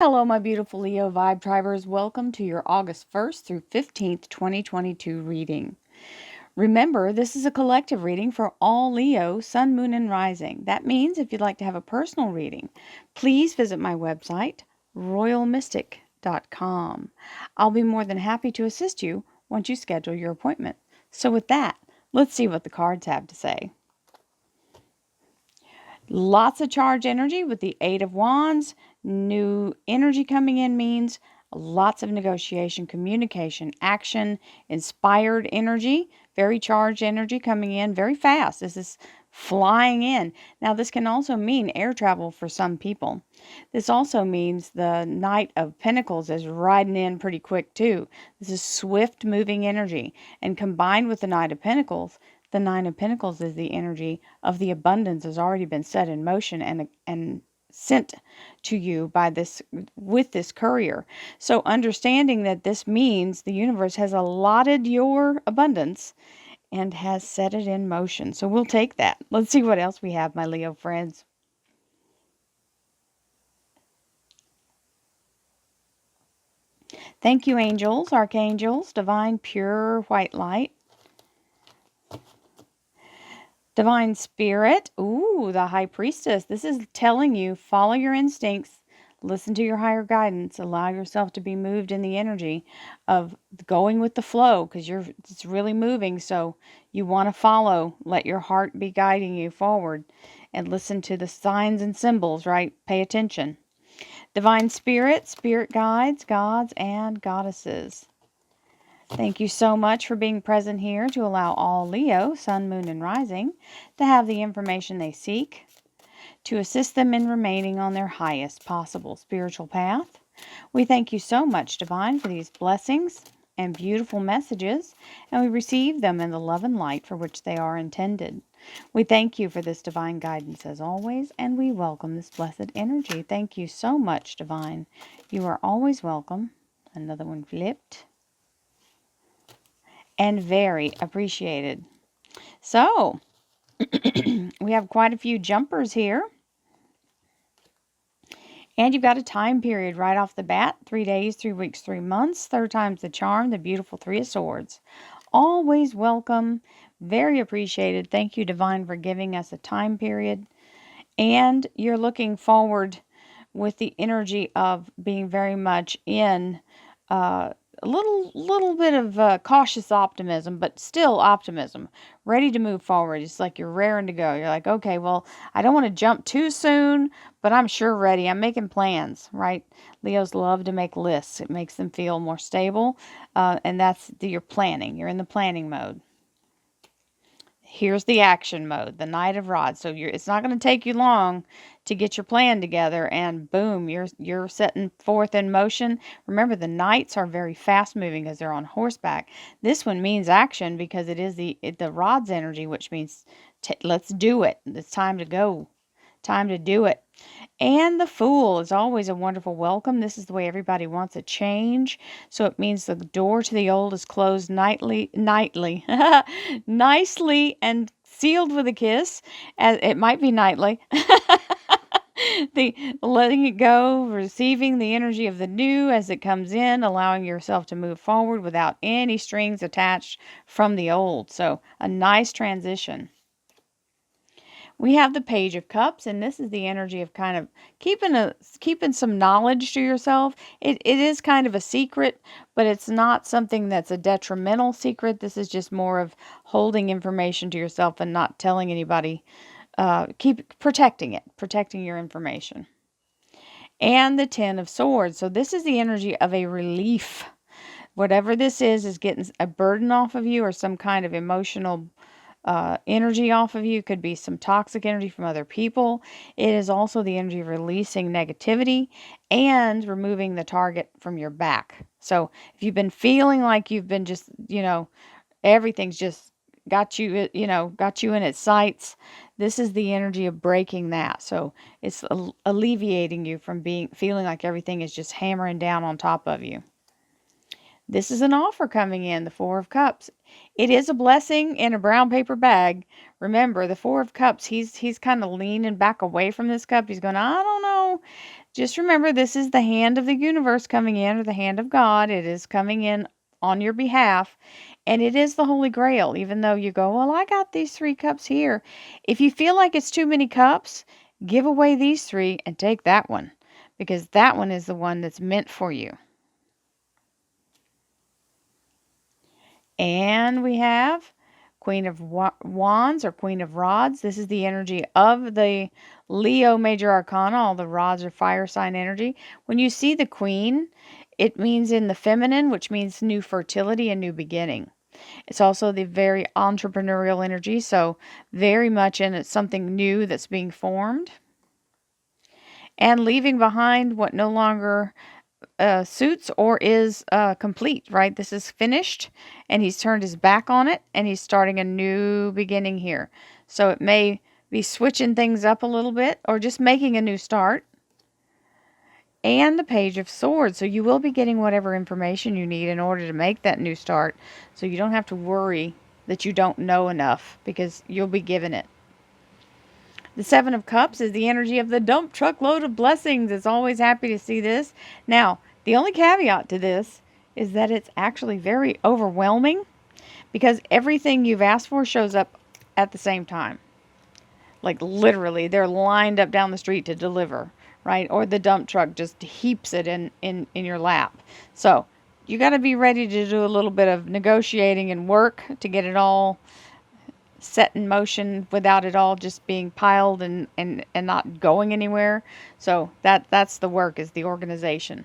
Hello, my beautiful Leo Vibe Tribers. Welcome to your August 1st through 15th, 2022 reading. Remember, this is a collective reading for all Leo, Sun, Moon, and Rising. That means if you'd like to have a personal reading, please visit my website, royalmystic.com. I'll be more than happy to assist you once you schedule your appointment. So with that, let's see what the cards have to say. Lots of charge energy with the Eight of Wands. New energy coming in means lots of negotiation, communication, action, inspired energy, very charged energy coming in very fast. This is flying in. Now, this can also mean air travel for some people. This also means the Knight of Pentacles is riding in pretty quick too. This is swift moving energy. And combined with the Knight of Pentacles, the Nine of Pentacles is the energy of the abundance has already been set in motion and sent to you by this with this courier. So understanding that this means the universe has allotted your abundance and has set it in motion. So we'll take that. Let's see what else we have, my Leo friends. Thank you, angels, archangels, divine, pure white light. Divine Spirit. Ooh, the High Priestess. This is telling you, follow your instincts, listen to your higher guidance, allow yourself to be moved in the energy of going with the flow because it's really moving. So you want to follow, let your heart be guiding you forward and listen to the signs and symbols, right? Pay attention. Divine Spirit, spirit guides, gods, and goddesses. Thank you so much for being present here to allow all Leo, Sun, Moon, and Rising to have the information they seek to assist them in remaining on their highest possible spiritual path. We thank you so much, Divine, for these blessings and beautiful messages, and we receive them in the love and light for which they are intended. We thank you for this divine guidance as always, and we welcome this blessed energy. Thank you so much, Divine. You are always welcome. Another one flipped. And very appreciated. So, we have quite a few jumpers here. And you've got a time period right off the bat. 3 days, 3 weeks, 3 months. Third time's the charm, the beautiful Three of Swords. Always welcome. Very appreciated. Thank you, Divine, for giving us a time period. And you're looking forward with the energy of being very much in a little bit of cautious optimism, but still optimism, ready to move forward. It's like you're raring to go. You're like, okay, well, I don't want to jump too soon, but I'm sure ready. I'm making plans, right? Leos love to make lists. It makes them feel more stable, and that's you're planning. You're in the planning mode. Here's the action mode, the Knight of Rods. So it's not going to take you long to get your plan together, and boom, you're setting forth in motion. Remember, the Knights are very fast moving because they're on horseback. This one means action because it is the Rods energy, which means let's do it. It's time to go. Time to do it. And the Fool is always a wonderful welcome. This is the way everybody wants a change. So it means the door to the old is closed nicely, nicely and sealed with a kiss. It might be nightly. The letting it go, receiving the energy of the new as it comes in, allowing yourself to move forward without any strings attached from the old. So a nice transition. We have the Page of Cups, and this is the energy of kind of keeping some knowledge to yourself. It is kind of a secret, but it's not something that's a detrimental secret. This is just more of holding information to yourself and not telling anybody. Keep protecting it, protecting your information. And the Ten of Swords. So this is the energy of a relief. Whatever this is getting a burden off of you or some kind of emotional energy off of you. Could be some toxic energy from other people. It is also the energy of releasing negativity and removing the target from your back. So if you've been feeling like you've been just, everything's just got you in its sights, this is the energy of breaking that. So it's alleviating you from feeling like everything is just hammering down on top of you. This is an offer coming in, the Four of Cups. It is a blessing in a brown paper bag. Remember, the Four of Cups, he's kind of leaning back away from this cup. He's going, I don't know. just remember, this is the hand of the universe coming in, or the hand of God. It is coming in on your behalf, and it is the Holy Grail. Even though you go, well, I got these 3 cups here. If you feel like it's too many cups, give away these 3 and take that one, because that one is the one that's meant for you. And we have Queen of Wands, or Queen of Rods. This is the energy of the Leo Major Arcana. All the rods are fire sign energy. When you see the Queen, it means in the feminine, which means new fertility and new beginning. It's also the very entrepreneurial energy, so very much in it's something new that's being formed. And leaving behind what no longer suits or is complete, right? This is finished, and he's turned his back on it, and he's starting a new beginning here. So it may be switching things up a little bit, or just making a new start. And the Page of Swords. So you will be getting whatever information you need in order to make that new start. So you don't have to worry that you don't know enough, because you'll be given it. The Seven of Cups is the energy of the dump truck load of blessings. It's always happy to see this. Now, the only caveat to this is that it's actually very overwhelming, because everything you've asked for shows up at the same time. Like literally, they're lined up down the street to deliver, right? Or the dump truck just heaps it in your lap. So you got to be ready to do a little bit of negotiating and work to get it all set in motion without it all just being piled and not going anywhere. So that's the work, is the organization.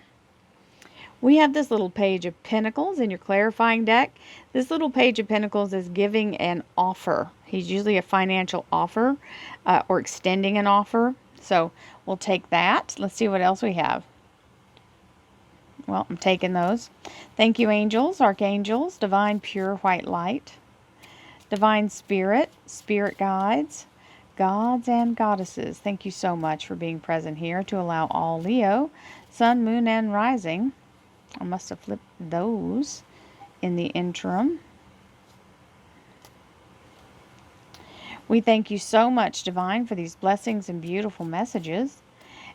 We have this little Page of Pentacles in your clarifying deck. This little Page of Pentacles is giving an offer. He's usually a financial offer or extending an offer. So we'll take that. Let's see what else we have. Well, I'm taking those. Thank you, angels, archangels, divine pure white light, divine spirit, spirit guides, gods and goddesses. Thank you so much for being present here to allow all Leo, sun, moon, and rising. I must have flipped those in the interim. We thank you so much, Divine, for these blessings and beautiful messages,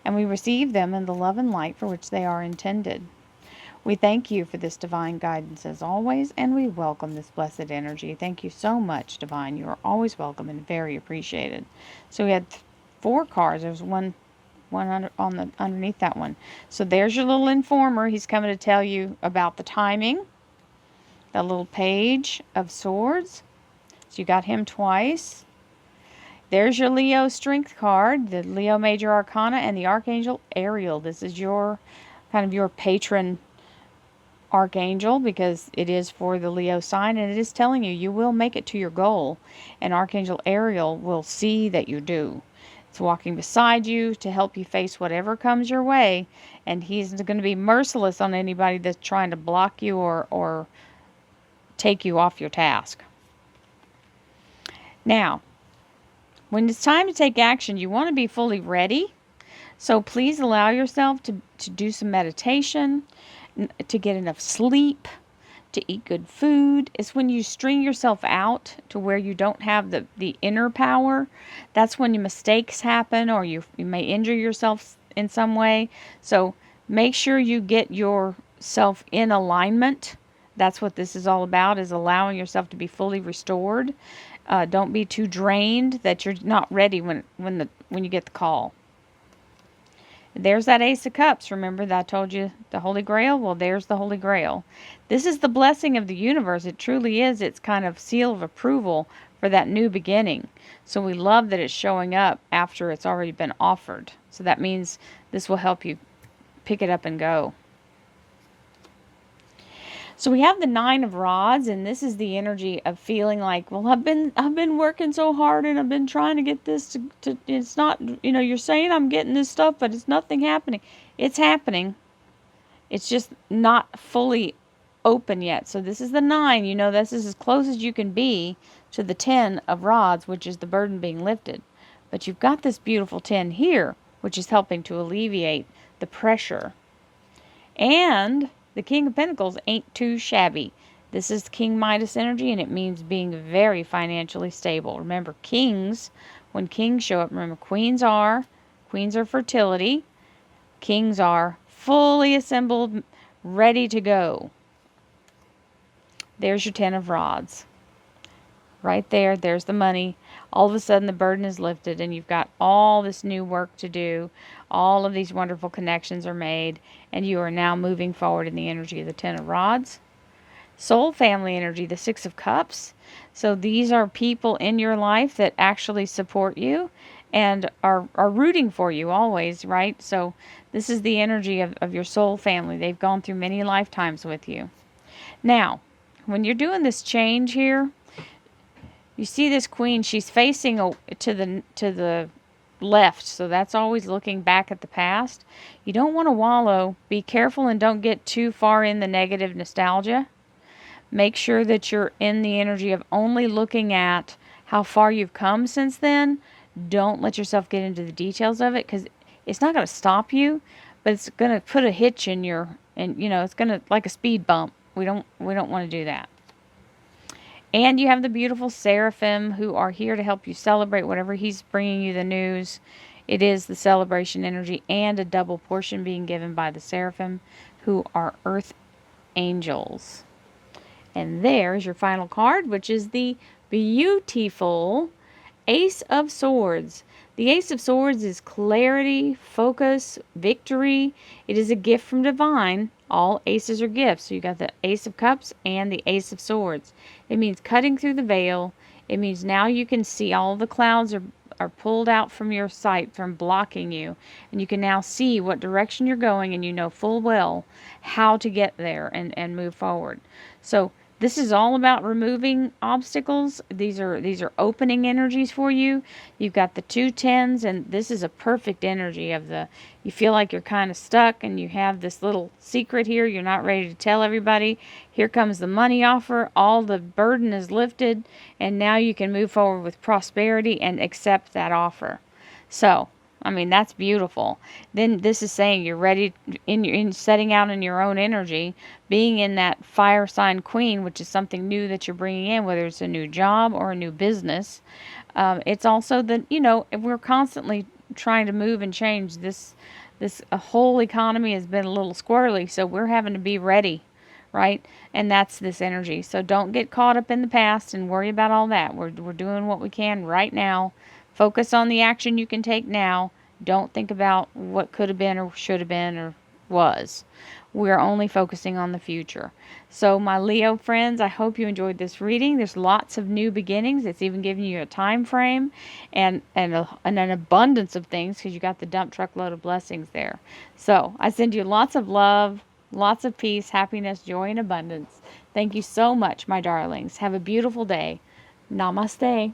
and we receive them in the love and light for which they are intended. We thank you for this divine guidance as always, and we welcome this blessed energy. Thank you so much, Divine. You are always welcome and very appreciated. So we had 4 cards. There's one underneath that one. So there's your little informer. He's coming to tell you about the timing. The little Page of Swords. So you got him twice. There's your Leo Strength card, the Leo Major Arcana, and the Archangel Ariel. This is your kind of your patron archangel, because it is for the Leo sign, and it is telling you you will make it to your goal, and Archangel Ariel will see that you do. It's walking beside you to help you face whatever comes your way, and he's going to be merciless on anybody that's trying to block you or take you off your task. Now, when it's time to take action, you want to be fully ready. So please allow yourself to do some meditation, to get enough sleep, to eat good food. It's when you string yourself out to where you don't have the inner power. That's when your mistakes happen, or you may injure yourself in some way. So make sure you get yourself in alignment. That's what this is all about, is allowing yourself to be fully restored. Don't be too drained that you're not ready when you get the call. There's that Ace of Cups. Remember that I told you the Holy Grail? Well, there's the Holy Grail. This is the blessing of the universe. It truly is. It's kind of seal of approval for that new beginning. So we love that it's showing up after it's already been offered. So that means this will help you pick it up and go. So we have the Nine of Rods, and this is the energy of feeling like, well, I've been working so hard, and I've been trying to get this to it's not, you're saying I'm getting this stuff, but it's nothing happening. It's happening. It's just not fully open yet. So this is the 9. This is as close as you can be to the 10 of Rods, which is the burden being lifted. But you've got this beautiful 10 here, which is helping to alleviate the pressure. And the King of Pentacles ain't too shabby. This is King Midas energy, and it means being very financially stable. Remember, kings, when kings show up, remember, queens are fertility. Kings are fully assembled, ready to go. There's your 10 of rods. Right there, there's the money. All of a sudden the burden is lifted and you've got all this new work to do. All of these wonderful connections are made and you are now moving forward in the energy of the 10 of rods. Soul family energy, the 6 of cups. So these are people in your life that actually support you and are rooting for you always, right? So this is the energy of your soul family. They've gone through many lifetimes with you. Now, when you're doing this change here, you see this queen, she's facing to the left, so that's always looking back at the past. You don't want to wallow. Be careful and don't get too far in the negative nostalgia. Make sure that you're in the energy of only looking at how far you've come since then. Don't let yourself get into the details of it, because it's not going to stop you, but it's going to put a hitch in your, and you know, it's going to, like a speed bump. We don't want to do that. And you have the beautiful seraphim who are here to help you celebrate whatever he's bringing you the news. It is the celebration energy and a double portion being given by the seraphim, who are earth angels. And there's your final card, which is the beautiful Ace of Swords. The Ace of Swords is clarity, focus, victory. It is a gift from divine. All aces are gifts. So you got the Ace of Cups and the Ace of Swords. It means cutting through the veil. It means now you can see all the clouds are pulled out from your sight, from blocking you. And you can now see what direction you're going, and you know full well how to get there and move forward. So this is all about removing obstacles. These are opening energies for you. You've got the 2 10s, and this is a perfect energy of you feel like you're kind of stuck and you have this little secret here you're not ready to tell everybody. Here comes the money offer. All the burden is lifted, and now you can move forward with prosperity and accept that offer. So, I mean, that's beautiful. Then this is saying you're ready in setting out in your own energy, being in that fire sign queen, which is something new that you're bringing in, whether it's a new job or a new business. It's also that, you know, we're constantly trying to move and change. This whole economy has been a little squirrely, so we're having to be ready, right? And that's this energy. So don't get caught up in the past and worry about all that. We're doing what we can right now. Focus on the action you can take now. Don't think about what could have been or should have been or was. We're only focusing on the future. So my Leo friends, I hope you enjoyed this reading. There's lots of new beginnings. It's even giving you a time frame and an abundance of things, because you got the dump truck load of blessings there. So I send you lots of love, lots of peace, happiness, joy, and abundance. Thank you so much, my darlings. Have a beautiful day. Namaste.